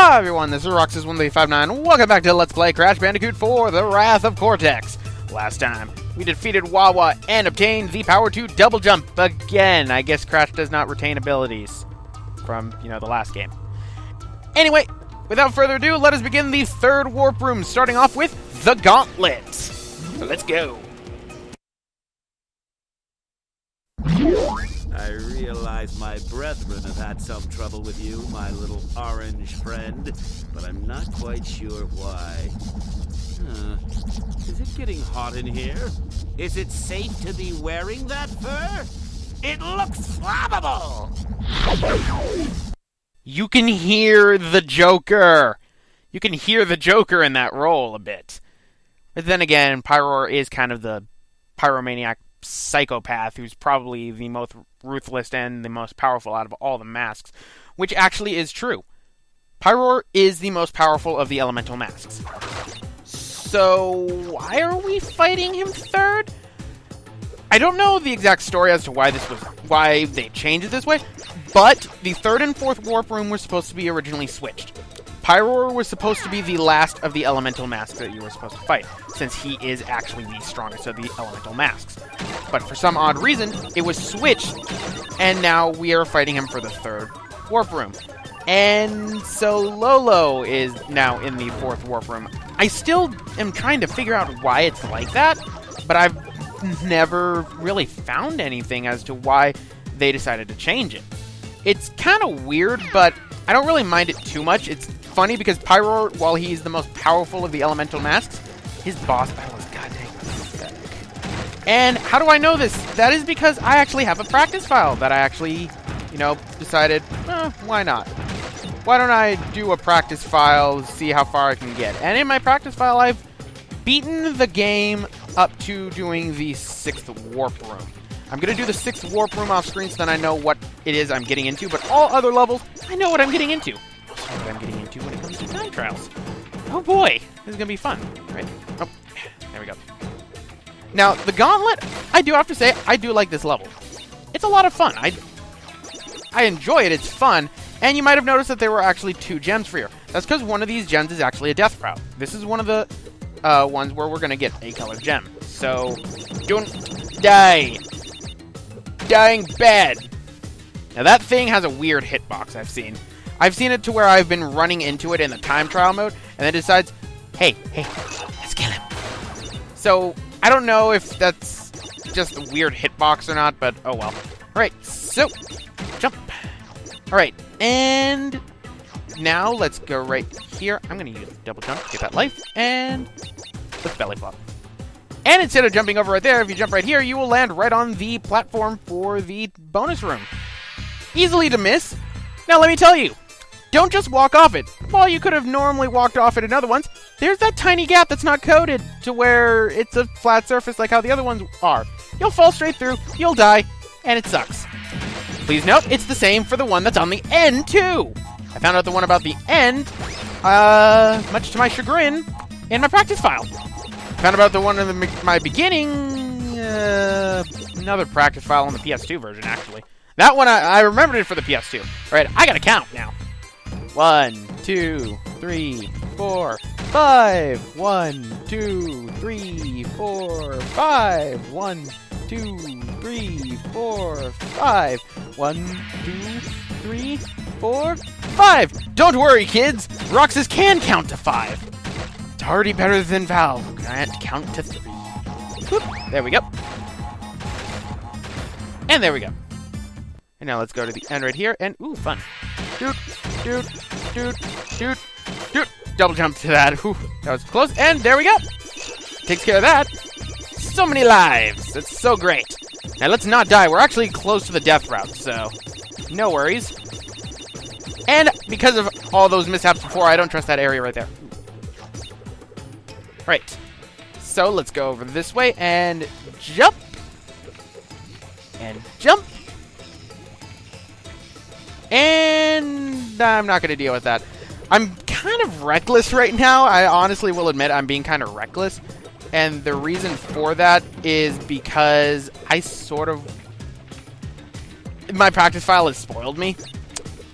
Hi everyone, this is Roxas1359. Welcome back to Let's Play Crash Bandicoot 4, The Wrath of Cortex. Last time, we defeated Wawa and obtained the power to double jump again. I guess Crash does not retain abilities from, the last game. Anyway, without further ado, let us begin the third warp room, starting off with the Gauntlet. So let's go. I realize my brethren have had some trouble with you, my little orange friend, but I'm not quite sure why. Is it getting hot in here? Is it safe to be wearing that fur? It looks flammable! You can hear the Joker! You can hear the Joker in that role a bit. But then again, Py-ror is kind of the pyromaniac psychopath who's probably the most ruthless and the most powerful out of all the masks, which actually is true. Py-ror is the most powerful of the elemental masks. So why are we fighting him third? I don't know the exact story as to why they changed it this way, but the third and fourth warp room were supposed to be originally switched. Py-ror was supposed to be the last of the elemental masks that you were supposed to fight, since he is actually the strongest of the elemental masks. But for some odd reason, it was switched, and now we are fighting him for the third warp room. And so Lolo is now in the fourth warp room. I still am trying to figure out why it's like that, but I've never really found anything as to why they decided to change it. It's kind of weird, but I don't really mind it too much. It's funny because Py-ror, while he's the most powerful of the elemental masks, his boss battle is goddamn pathetic. And how do I know this? That is because I actually have a practice file that I actually, decided, why not? Why don't I do a practice file, see how far I can get? And in my practice file, I've beaten the game up to doing the 6th warp room. I'm going to do the 6th warp room off screen so then I know what it is I'm getting into, but all other levels, I know what I'm getting into. I know what I'm getting into when it comes to time trials. Oh boy, this is going to be fun, right? Oh, there we go. Now, the Gauntlet, I do have to say, I do like this level. It's a lot of fun. I enjoy it, it's fun, and you might have noticed that there were actually 2 gems for here. That's because one of these gems is actually a death route. This is one of the ones where we're going to get a colored gem. So, don't die. Dying bad. Now that thing has a weird hitbox I've seen. I've seen it to where I've been running into it in the time trial mode, and then decides, hey, let's kill him. So, I don't know if that's just a weird hitbox or not, but oh well. Alright, so, jump. Alright, and now let's go right here. I'm going to use double jump to get that life, and let's belly flop. And instead of jumping over right there, if you jump right here, you will land right on the platform for the bonus room. Easily to miss. Now let me tell you, don't just walk off it. While you could have normally walked off it in other ones, there's that tiny gap that's not coded to where it's a flat surface like how the other ones are. You'll fall straight through, you'll die, and it sucks. Please note, it's the same for the one that's on the end, too. I found out the one about the end, much to my chagrin, in my practice file. Found about the one in my beginning, another practice file on the PS2 version, actually. That one, I remembered it for the PS2. All right, I gotta count now. 1, 2, 3, 4, 5. 1, 2, 3, 4, 5. 1, 2, 3, 4, 5. 1, 2, 3, 4, 5. Don't worry, kids. Roxas can count to 5. It's already better than Val, who can't count to 3. Whoop, there we go. And there we go. And now let's go to the end right here, and ooh, fun. Doot. Double jump to that. Ooh, that was close, and there we go. Takes care of that. So many lives. That's so great. Now let's not die. We're actually close to the death route, so no worries. And because of all those mishaps before, I don't trust that area right there. Right, so let's go over this way and jump. And jump. And I'm not going to deal with that. I'm kind of reckless right now. I honestly will admit I'm being kind of reckless. And the reason for that is because my practice file has spoiled me.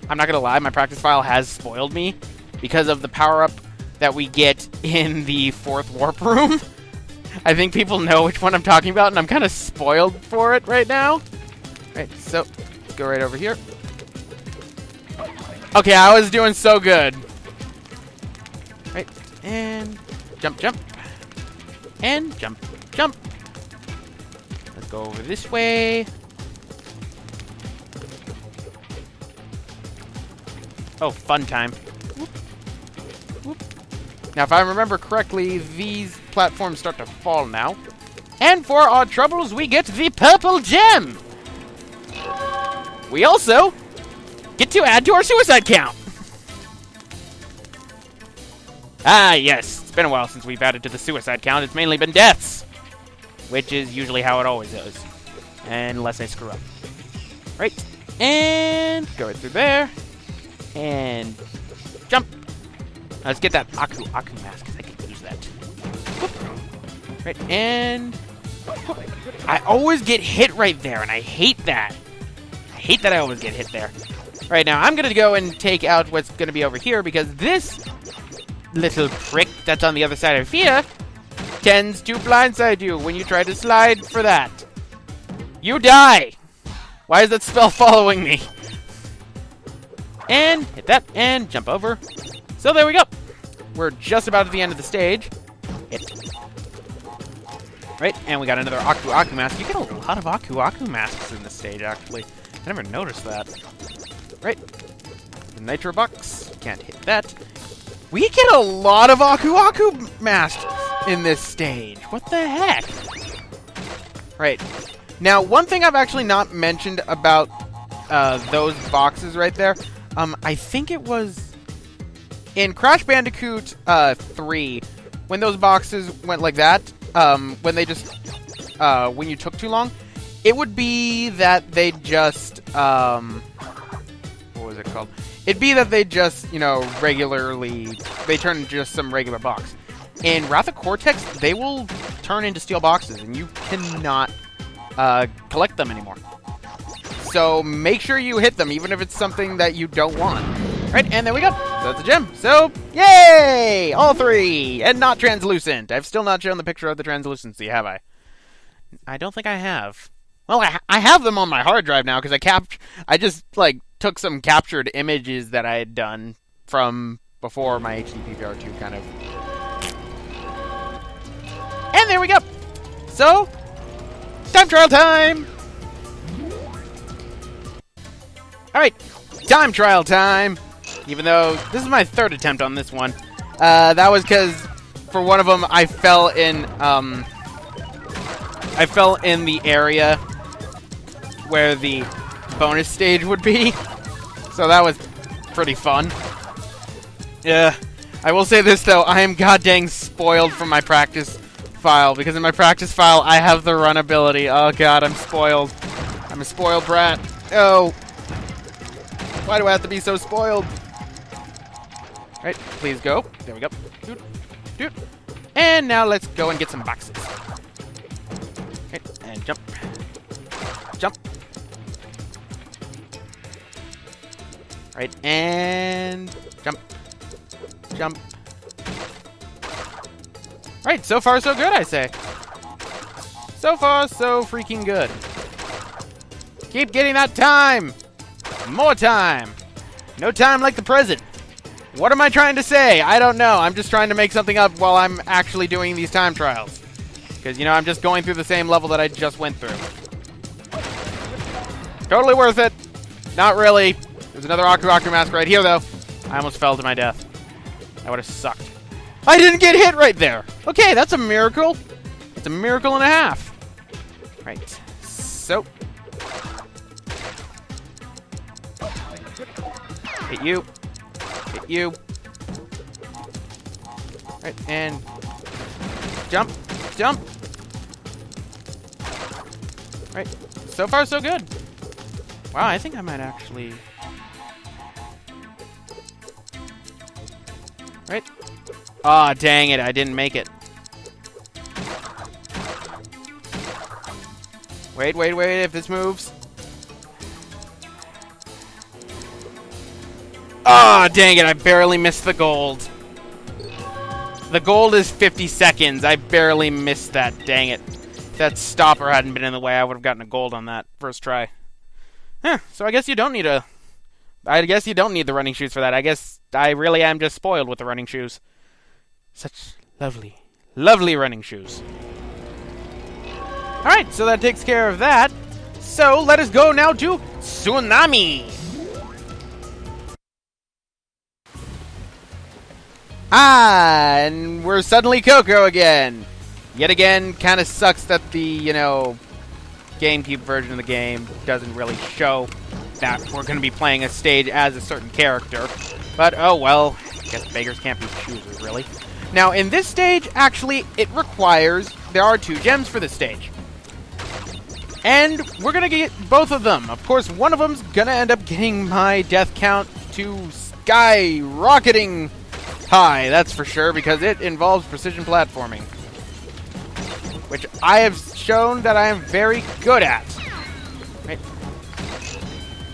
I'm not going to lie, my practice file has spoiled me. because of the power-up that we get in the 4th warp room. I think people know which one I'm talking about, and I'm kind of spoiled for it right now. Right, so let's go right over here. Okay, I was doing so good. Right, and jump, jump. And jump, jump. Let's go over this way. Oh, fun time. Whoop. Whoop. Now, if I remember correctly, these platforms start to fall now. And for our troubles, we get the purple gem. We also get to add to our suicide count. Ah, yes. It's been a while since we've added to the suicide count. It's mainly been deaths, which is usually how it always is. Unless I screw up. Right. And go right through there. And jump. Let's get that Aku mask, because I can use that. Whoop. Right, and whoop. I always get hit right there, and I hate that. I hate that I always get hit there. Right now, I'm going to go and take out what's going to be over here, because this little prick that's on the other side of here tends to blindside you when you try to slide for that. You die! Why is that spell following me? And hit that, and jump over. So there we go. We're just about at the end of the stage. Hit. Right, and we got another Aku mask. You get a lot of Aku masks in this stage, actually. I never noticed that. Right. The Nitro Box. Can't hit that. We get a lot of Aku masks in this stage. What the heck? Right. Now, one thing I've actually not mentioned about those boxes right there, I think it was in Crash Bandicoot 3, when those boxes went like that, when they just, when you took too long, it would be that they just, what was it called? It'd be that they just, you know, regularly, they turn into just some regular box. In Wrath of Cortex, they will turn into steel boxes, and you cannot collect them anymore. So make sure you hit them, even if it's something that you don't want. Right, and there we go. So that's a gem. So, yay! All 3! And not translucent. I've still not shown the picture of the translucency, have I? I don't think I have. Well, I have them on my hard drive now, because I just, like, took some captured images that I had done from before my HD PPR2 kind of. And there we go! So, time trial time! Alright, time trial time! Even though this is my 3rd attempt on this one. That was because for one of them I fell in the area where the bonus stage would be. So that was pretty fun. Yeah. I will say this though, I am goddamn spoiled from my practice file, because in my practice file I have the run ability. Oh god, I'm spoiled. I'm a spoiled brat. Oh. Why do I have to be so spoiled? Right, please go. There we go. Doot, doot. And now let's go and get some boxes. Okay, and jump. Jump. Right, and jump. Jump. Right, so far so good, I say. So far so freaking good. Keep getting that time. More time. No time like the present. What am I trying to say? I don't know. I'm just trying to make something up while I'm actually doing these time trials. Because, you know, I'm just going through the same level that I just went through. Totally worth it. Not really. There's another Aku mask right here, though. I almost fell to my death. That would have sucked. I didn't get hit right there. Okay, that's a miracle. It's a miracle and a half. Right. So. Hit you. Hit you. Right, and jump. Jump. Right. So far, so good. Wow, I think I might actually... Right. Aw, dang it. I didn't make it. Wait, wait, wait. If this moves. Ah, dang it, I barely missed the gold. The gold is 50 seconds. I barely missed that, dang it. If that stopper hadn't been in the way, I would have gotten a gold on that first try. So I guess you don't need the running shoes for that. I guess I really am just spoiled with the running shoes. Such lovely, lovely running shoes. Alright, so that takes care of that. So let us go now to Tsunami. And we're suddenly Coco again. Yet again, kind of sucks that the, GameCube version of the game doesn't really show that we're going to be playing a stage as a certain character. But, oh well, I guess beggars can't be choosers, really. Now, in this stage, actually, it requires... There are 2 gems for this stage. And we're going to get both of them. Of course, one of them's going to end up getting my death count to skyrocketing high, that's for sure, because it involves precision platforming. Which I have shown that I am very good at. Right.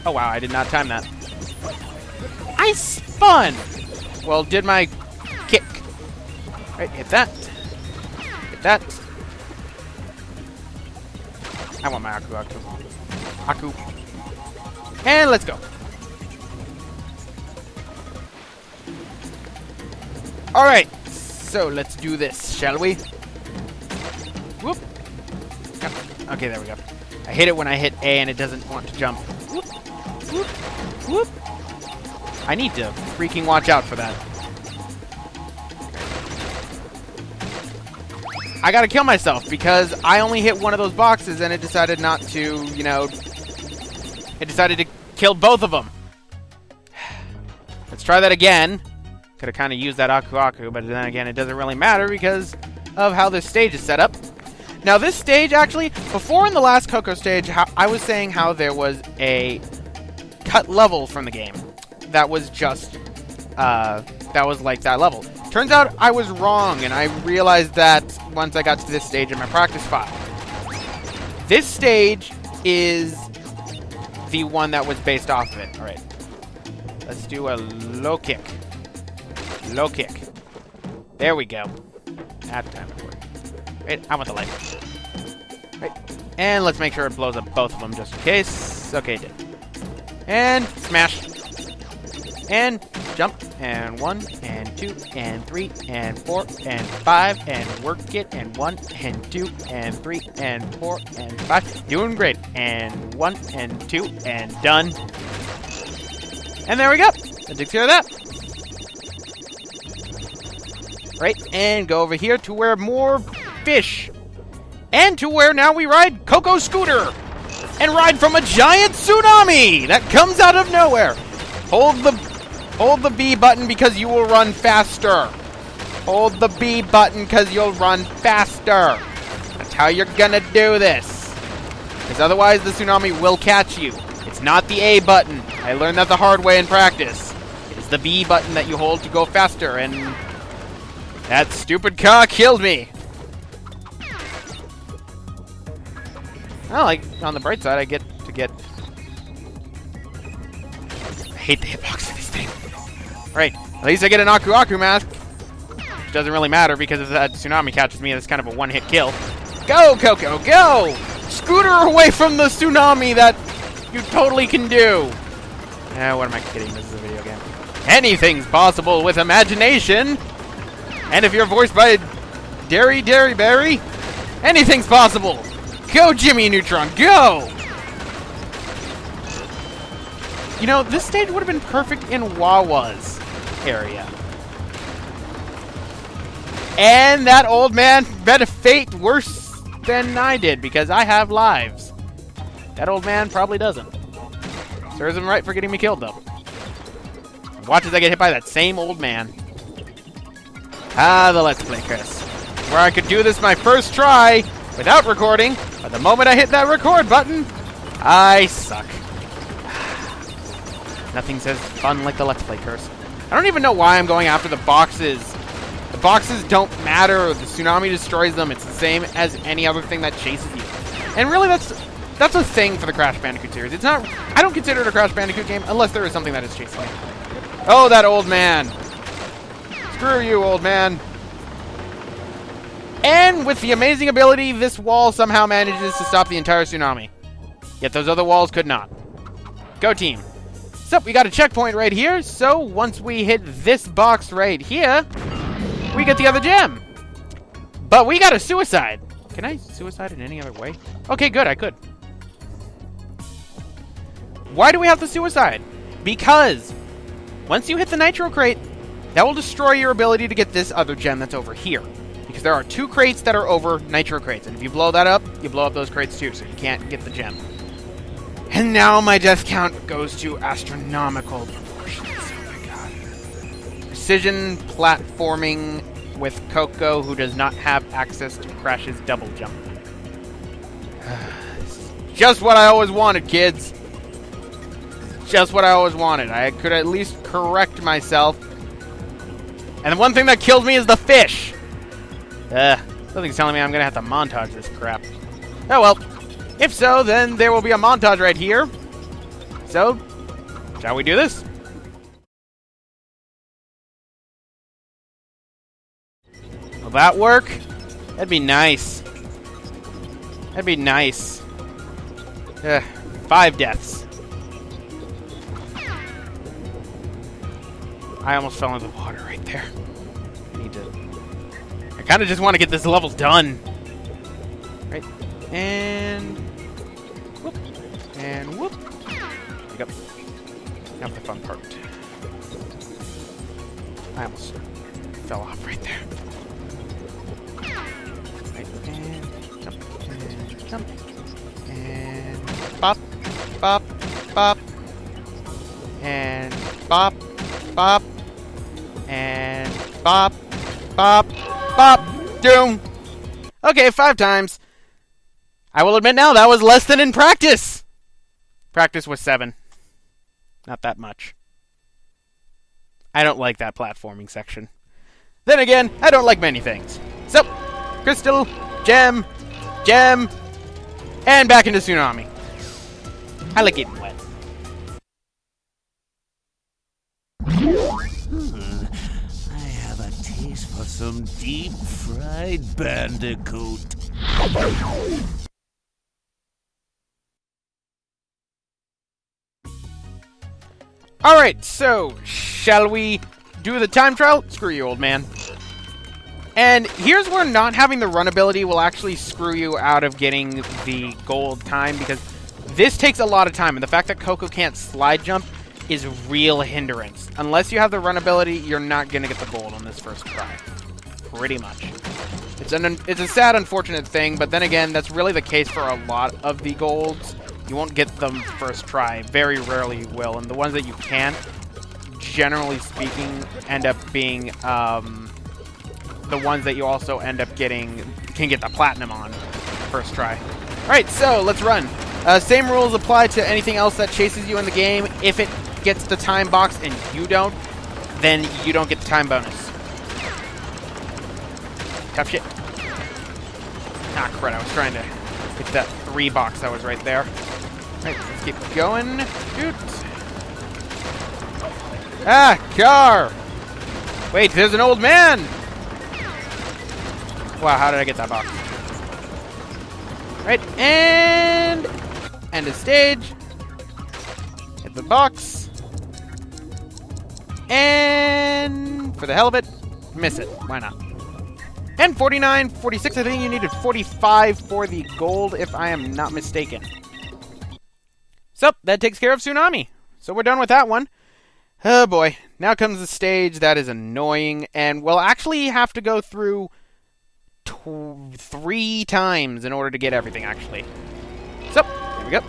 Oh wow, I did not time that. I spun! Well, did my kick. Right, hit that. Hit that. I want my Aku. Aku. And let's go. Alright, so let's do this, shall we? Whoop. Yep. Okay, there we go. I hit it when I hit A and it doesn't want to jump. Whoop. Whoop. Whoop. I need to freaking watch out for that. I gotta kill myself because I only hit one of those boxes and it decided not to, it decided to kill both of them. Let's try that again. Could have kind of used that Aku, but then again, it doesn't really matter because of how this stage is set up. Now, this stage, actually, before in the last Coco stage, I was saying how there was a cut level from the game that was just, that was like that level. Turns out I was wrong, and I realized that once I got to this stage in my practice file. This stage is the one that was based off of it. All right. Let's do a low kick. Low kick. There we go. That time it worked. Right, I want the light. Right. And let's make sure it blows up both of them just in case. Okay, it did. And smash. And jump. And 1, and 2, and 3, and 4, and 5, and work it. And 1, and 2, and 3, and 4, and 5. Doing great. And 1, and 2, and done. And there we go. That takes care of that. Right, and go over here to where more fish. And to where now we ride Coco Scooter. And ride from a giant tsunami that comes out of nowhere. Hold the B button because you will run faster. Hold the B button because you'll run faster. That's how you're gonna do this. Because otherwise the tsunami will catch you. It's not the A button. I learned that the hard way in practice. It's the B button that you hold to go faster, and that stupid car killed me. Well, like, on the bright side, I get to get... I hate the hitbox of this thing. Right, at least I get an Aku mask. Which doesn't really matter, because if that tsunami catches me, that's kind of a one-hit kill. Go, Coco, go! Scooter away from the tsunami that you totally can do. What am I kidding? This is a video game. Anything's possible with imagination. And if you're voiced by Derry Berry, anything's possible. Go, Jimmy Neutron, go! This stage would have been perfect in Wawa's area. And that old man met a fate worse than I did, because I have lives. That old man probably doesn't. Serves him right for getting me killed, though. Watch as I get hit by that same old man. The Let's Play curse. Where I could do this my first try without recording, but the moment I hit that record button, I suck. Nothing says fun like the Let's Play curse. I don't even know why I'm going after the boxes. The boxes don't matter. The tsunami destroys them. It's the same as any other thing that chases you. And really, that's a thing for the Crash Bandicoot series. It's not... I don't consider it a Crash Bandicoot game unless there is something that is chasing me. Oh, that old man. Screw you, old man. And with the amazing ability, this wall somehow manages to stop the entire tsunami. Yet those other walls could not. Go team. So, we got a checkpoint right here, so once we hit this box right here, we get the other gem. But we got a suicide. Can I suicide in any other way? Okay, good, I could. Why do we have the suicide? Because once you hit the nitro crate, that will destroy your ability to get this other gem that's over here. Because there are 2 crates that are over nitro crates, and if you blow that up, you blow up those crates too, so you can't get the gem. And now my death count goes to astronomical proportions. Oh my god. Precision platforming with Coco, who does not have access to Crash's double jump. Just what I always wanted, kids. Just what I always wanted. I could at least correct myself. And the one thing that killed me is the fish. Something's telling me I'm gonna have to montage this crap. Oh well. If so, then there will be a montage right here. So, shall we do this? Will that work? That'd be nice. That'd be nice. 5 deaths. I almost fell into the water right there. I kind of just want to get this level done. Right. And whoop. And whoop. There we go. Now the fun part. I almost fell off right there. Right. And jump. And jump. And bop. Bop. Bop. And bop. Bop. And bop. Bop. Bop! Doom! Okay, 5 times. I will admit now, that was less than in practice! Practice was 7. Not that much. I don't like that platforming section. Then again, I don't like many things. So, crystal, gem, gem, and back into Tsunami. I like getting wet. For some deep-fried Bandicoot. Alright, so, shall we do the time trial? Screw you, old man. And here's where not having the run ability will actually screw you out of getting the gold time, because this takes a lot of time, and the fact that Coco can't slide jump is real hindrance. Unless you have the run ability, you're not going to get the gold on this first try. Pretty much. It's a sad, unfortunate thing, but then again, that's really the case for a lot of the golds. You won't get them first try. Very rarely you will, and the ones that you can, generally speaking, end up being the ones that you also end up getting, can get the platinum on first try. Alright, so let's run. Same rules apply to anything else that chases you in the game. If it gets the time box and you don't, then you don't get the time bonus. Tough shit. Ah, crud, I was trying to get that 3 box that was right there. Alright, let's keep going. Shoot. Ah, car! Wait, there's an old man! Wow, how did I get that box? Right, and end of stage. Hit the box. And for the hell of it, miss it. Why not? And 49, 46, I think you needed 45 for the gold, if I am not mistaken. So, that takes care of Tsunami. So we're done with that one. Oh boy, now comes the stage that is annoying, and we'll actually have to go through 3 times in order to get everything, actually. So, here we go.